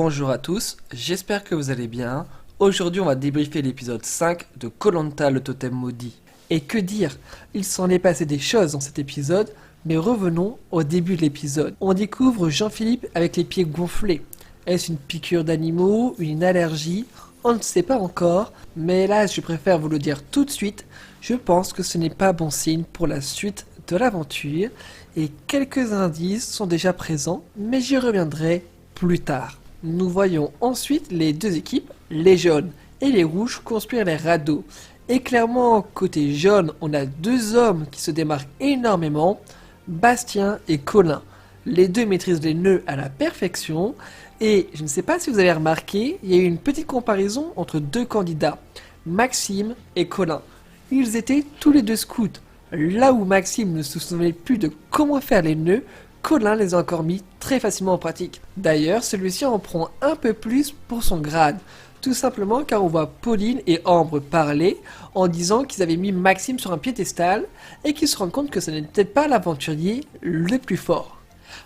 Bonjour à tous, j'espère que vous allez bien. Aujourd'hui on va débriefer l'épisode 5 de koh le totem maudit. Et que dire, il s'en est passé des choses dans cet épisode, mais revenons au début de l'épisode. On découvre Jean-Philippe avec les pieds gonflés. Est-ce une piqûre d'animaux, une allergie? On ne sait pas encore, mais là je préfère vous le dire tout de suite, je pense que ce n'est pas bon signe pour la suite de l'aventure, et quelques indices sont déjà présents, mais j'y reviendrai plus tard. Nous voyons ensuite les deux équipes, les jaunes et les rouges, construire les radeaux. Et clairement, côté jaune, on a deux hommes qui se démarquent énormément, Bastien et Colin. Les deux maîtrisent les nœuds à la perfection, et je ne sais pas si vous avez remarqué, il y a eu une petite comparaison entre deux candidats, Maxime et Colin. Ils étaient tous les deux scouts. Là où Maxime ne se souvenait plus de comment faire les nœuds, Colin les a encore mis très facilement en pratique. D'ailleurs, celui-ci en prend un peu plus pour son grade. Tout simplement car on voit Pauline et Ambre parler en disant qu'ils avaient mis Maxime sur un piédestal et qu'ils se rendent compte que ce n'est peut-être pas l'aventurier le plus fort.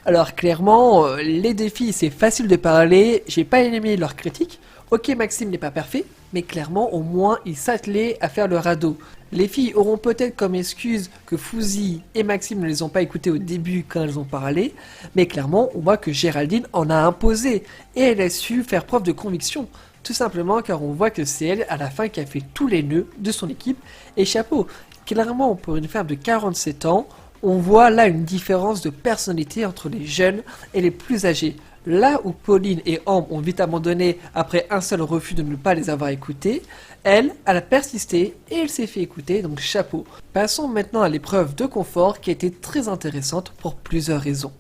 Alors clairement, les défis c'est facile de parler, j'ai pas aimé leurs critiques. Ok, Maxime n'est pas parfait, mais clairement au moins il s'attelait à faire le radeau. Les filles auront peut-être comme excuse que Fouzi et Maxime ne les ont pas écoutés au début quand elles ont parlé, mais clairement on voit que Géraldine en a imposé et elle a su faire preuve de conviction. Tout simplement car on voit que c'est elle à la fin qui a fait tous les nœuds de son équipe et chapeau. Clairement pour une femme de 47 ans, on voit là une différence de personnalité entre les jeunes et les plus âgés. Là où Pauline et Ambre ont vite abandonné après un seul refus de ne pas les avoir écoutés, elle a persisté et elle s'est fait écouter, donc chapeau. Passons maintenant à l'épreuve de confort qui a été très intéressante pour plusieurs raisons.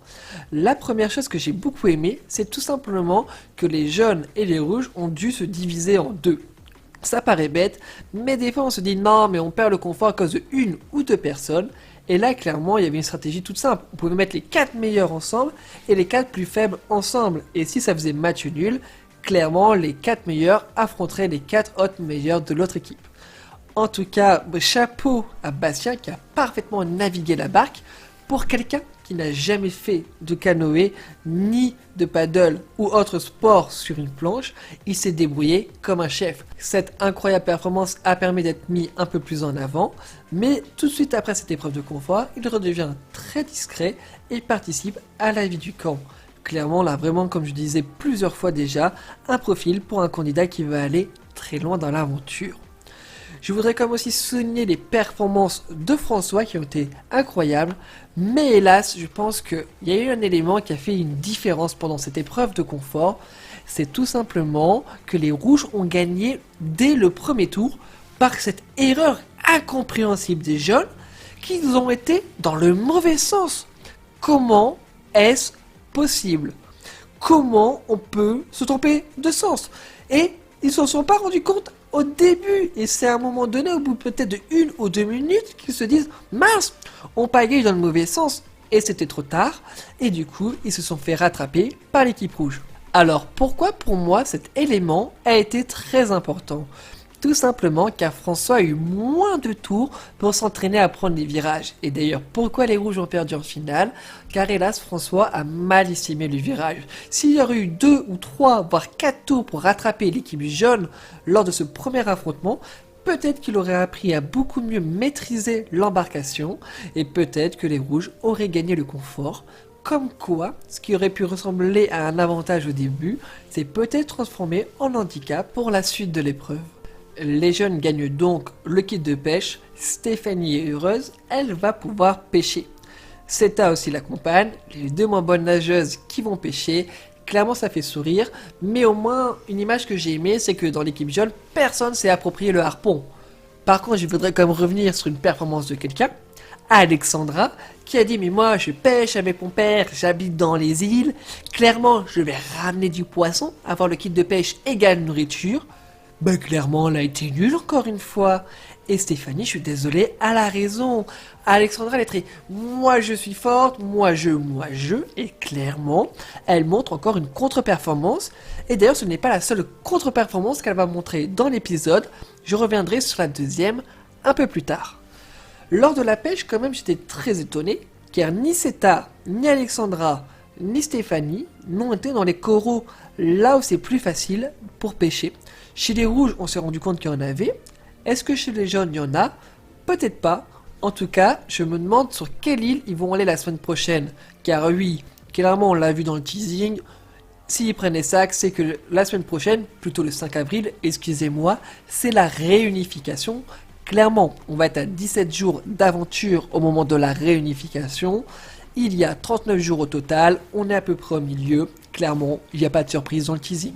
La première chose que j'ai beaucoup aimé, c'est tout simplement que les jaunes et les rouges ont dû se diviser en deux. Ça paraît bête, mais des fois on se dit non mais on perd le confort à cause de une ou deux personnes. Et là, clairement, il y avait une stratégie toute simple. On pouvait mettre les 4 meilleurs ensemble et les 4 plus faibles ensemble. Et si ça faisait match nul, clairement, les 4 meilleurs affronteraient les 4 autres meilleurs de l'autre équipe. En tout cas, chapeau à Bastien qui a parfaitement navigué la barque. Pour quelqu'un qui n'a jamais fait de canoë, ni de paddle ou autre sport sur une planche, il s'est débrouillé comme un chef. Cette incroyable performance a permis d'être mis un peu plus en avant, mais tout de suite après cette épreuve de confort, il redevient très discret et participe à la vie du camp. Clairement, là vraiment, comme je disais plusieurs fois déjà, un profil pour un candidat qui va aller très loin dans l'aventure. Je voudrais comme aussi souligner les performances de François qui ont été incroyables, mais hélas, je pense qu'il y a eu un élément qui a fait une différence pendant cette épreuve de confort, c'est tout simplement que les rouges ont gagné dès le premier tour par cette erreur incompréhensible des jaunes qui ont été dans le mauvais sens. Comment est-ce possible? Comment on peut se tromper de sens? Et ils ne s'en sont pas rendus compte au début, et c'est à un moment donné, au bout peut-être de 1 ou 2 minutes, qu'ils se disent « Mince, on pagaille dans le mauvais sens !» Et c'était trop tard, et du coup, ils se sont fait rattraper par l'équipe rouge. Alors, pourquoi pour moi cet élément a été très important? Tout simplement car François a eu moins de tours pour s'entraîner à prendre les virages. Et d'ailleurs, pourquoi les rouges ont perdu en finale? Car hélas, François a mal estimé le virage. S'il y aurait eu 2 ou 3, voire 4 tours pour rattraper l'équipe jaune lors de ce premier affrontement, peut-être qu'il aurait appris à beaucoup mieux maîtriser l'embarcation et peut-être que les rouges auraient gagné le confort. Comme quoi, ce qui aurait pu ressembler à un avantage au début, s'est peut-être transformé en handicap pour la suite de l'épreuve. Les jeunes gagnent donc le kit de pêche, Stéphanie est heureuse, elle va pouvoir pêcher. Seta aussi l'accompagne, les deux moins bonnes nageuses qui vont pêcher, clairement ça fait sourire, mais au moins une image que j'ai aimée c'est que dans l'équipe jaune, personne s'est approprié le harpon. Par contre je voudrais quand même revenir sur une performance de quelqu'un, Alexandra, qui a dit mais moi je pêche avec mon père, j'habite dans les îles, clairement je vais ramener du poisson, avoir le kit de pêche égale nourriture. Ben clairement, elle a été nulle encore une fois. Et Stéphanie, je suis désolé, elle a raison. Alexandra, elle est très moi je suis forte, moi je, et clairement, elle montre encore une contre-performance. Et d'ailleurs, ce n'est pas la seule contre-performance qu'elle va montrer dans l'épisode. Je reviendrai sur la deuxième un peu plus tard. Lors de la pêche, quand même, j'étais très étonné, car ni Seta, ni Alexandra, ni Stéphanie n'ont été dans les coraux. là où c'est plus facile pour pêcher. Chez les rouges, on s'est rendu compte qu'il y en avait. Est-ce que chez les jaunes, il y en a? Peut-être pas. En tout cas, je me demande sur quelle île ils vont aller la semaine prochaine. Car oui, clairement, on l'a vu dans le teasing. S'ils prennent les sacs, c'est que la semaine prochaine, plutôt le 5 avril, excusez-moi, c'est la réunification. Clairement, on va être à 17 jours d'aventure au moment de la réunification. Il y a 39 jours au total, on est à peu près au milieu. Clairement, il n'y a pas de surprise dans le teasing.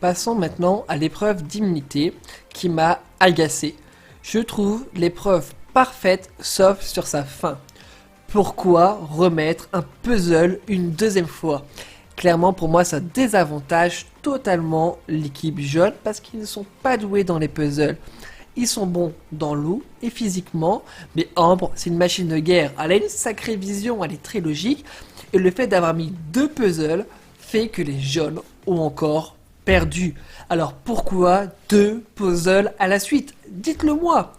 Passons maintenant à l'épreuve d'immunité qui m'a agacé. Je trouve l'épreuve parfaite sauf sur sa fin. Pourquoi remettre un puzzle une deuxième fois? Clairement pour moi ça désavantage totalement l'équipe jaune parce qu'ils ne sont pas doués dans les puzzles. Ils sont bons dans l'eau et physiquement, mais Ambre c'est une machine de guerre, elle a une sacrée vision, elle est très logique et le fait d'avoir mis 2 puzzles fait que les jaunes ont encore perdu. Alors pourquoi 2 puzzles à la suite? Dites-le moi.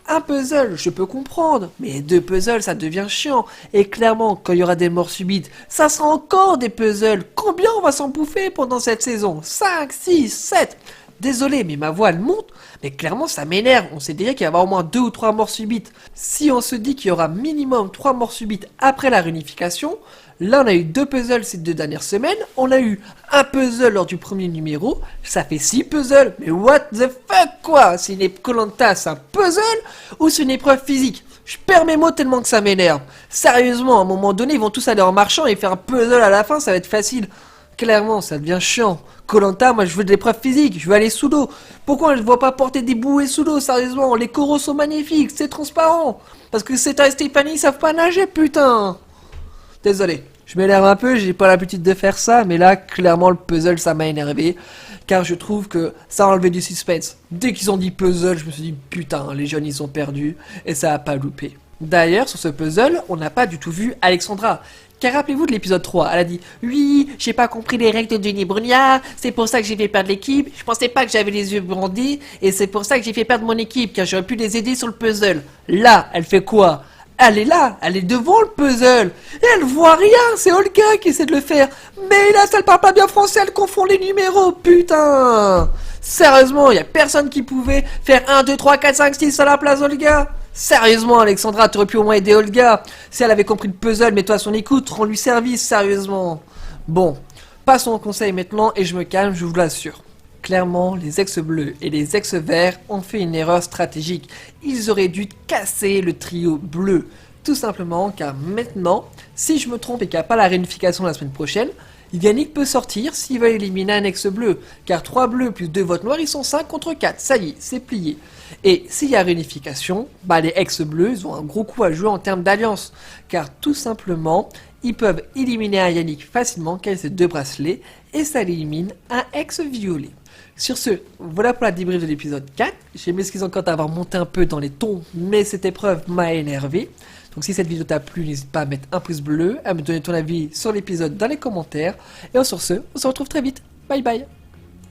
Un puzzle, je peux comprendre, mais 2 puzzles, ça devient chiant. Et clairement, quand il y aura des morts subites, ça sera encore des puzzles. Combien on va s'en bouffer pendant cette saison? 5, 6, 7. Désolé, mais ma voix, elle monte. Mais clairement, ça m'énerve. On sait déjà qu'il va y avoir au moins 2 ou 3 morts subites. Si on se dit qu'il y aura minimum 3 morts subites après la réunification, là, on a eu 2 puzzles ces 2 dernières semaines. On a eu un puzzle lors du premier numéro. Ça fait 6 puzzles. Mais what the fuck, quoi? C'est une Koh-Lanta, c'est un puzzle ou c'est une épreuve physique? Je perds mes mots tellement que ça m'énerve. Sérieusement, à un moment donné, ils vont tous aller en marchant et faire un puzzle à la fin, ça va être facile. Clairement, ça devient chiant. Koh-Lanta, moi je veux de l'épreuve physique, je veux aller sous l'eau. Pourquoi on ne voit pas porter des bouées sous l'eau, sérieusement? Les coraux sont magnifiques, c'est transparent. Parce que Seta et Stéphanie ils savent pas nager, putain. Désolé, je m'énerve un peu, j'ai pas l'habitude de faire ça, mais là, clairement, le puzzle, ça m'a énervé. Car je trouve que ça a enlevé du suspense. Dès qu'ils ont dit puzzle, je me suis dit, putain, les jeunes, ils sont perdus, et ça a pas loupé. D'ailleurs, sur ce puzzle, on n'a pas du tout vu Alexandra. Car rappelez-vous de l'épisode 3, elle a dit « Oui, j'ai pas compris les règles de Jenny Brugnard, c'est pour ça que j'ai fait perdre l'équipe, je pensais pas que j'avais les yeux brandis, et c'est pour ça que j'ai fait perdre mon équipe, car j'aurais pu les aider sur le puzzle. » Là, elle fait quoi? Elle est là, elle est devant le puzzle, et elle voit rien, c'est Olga qui essaie de le faire. Mais là, elle parle pas bien français, elle confond les numéros, putain. Sérieusement, y a personne qui pouvait faire 1, 2, 3, 4, 5, 6 à la place d'Olga. Sérieusement, Alexandra, t'aurais pu au moins aider Olga. Si elle avait compris le puzzle, mets-toi à son écoute, rends-lui service, sérieusement. Bon, passons au conseil maintenant et je me calme, je vous l'assure. Clairement, les ex-bleus et les ex-verts ont fait une erreur stratégique. Ils auraient dû casser le trio bleu. Tout simplement car maintenant, si je me trompe et qu'il n'y a pas la réunification la semaine prochaine, Yannick peut sortir s'il va éliminer un ex-bleu. Car 3 bleus plus 2 votes noirs, ils sont 5 contre 4. Ça y est, c'est plié. Et s'il y a réunification, bah les ex-bleus, ils ont un gros coup à jouer en termes d'alliance. Car tout simplement, ils peuvent éliminer un Yannick facilement car il a ses 2 bracelets et ça élimine un ex-violet. Sur ce, voilà pour la débrief de l'épisode 4. Je m'excuse encore d'avoir monté un peu dans les tons, mais cette épreuve m'a énervé. Donc si cette vidéo t'a plu, n'hésite pas à mettre un pouce bleu, à me donner ton avis sur l'épisode dans les commentaires. Et sur ce, on se retrouve très vite. Bye bye.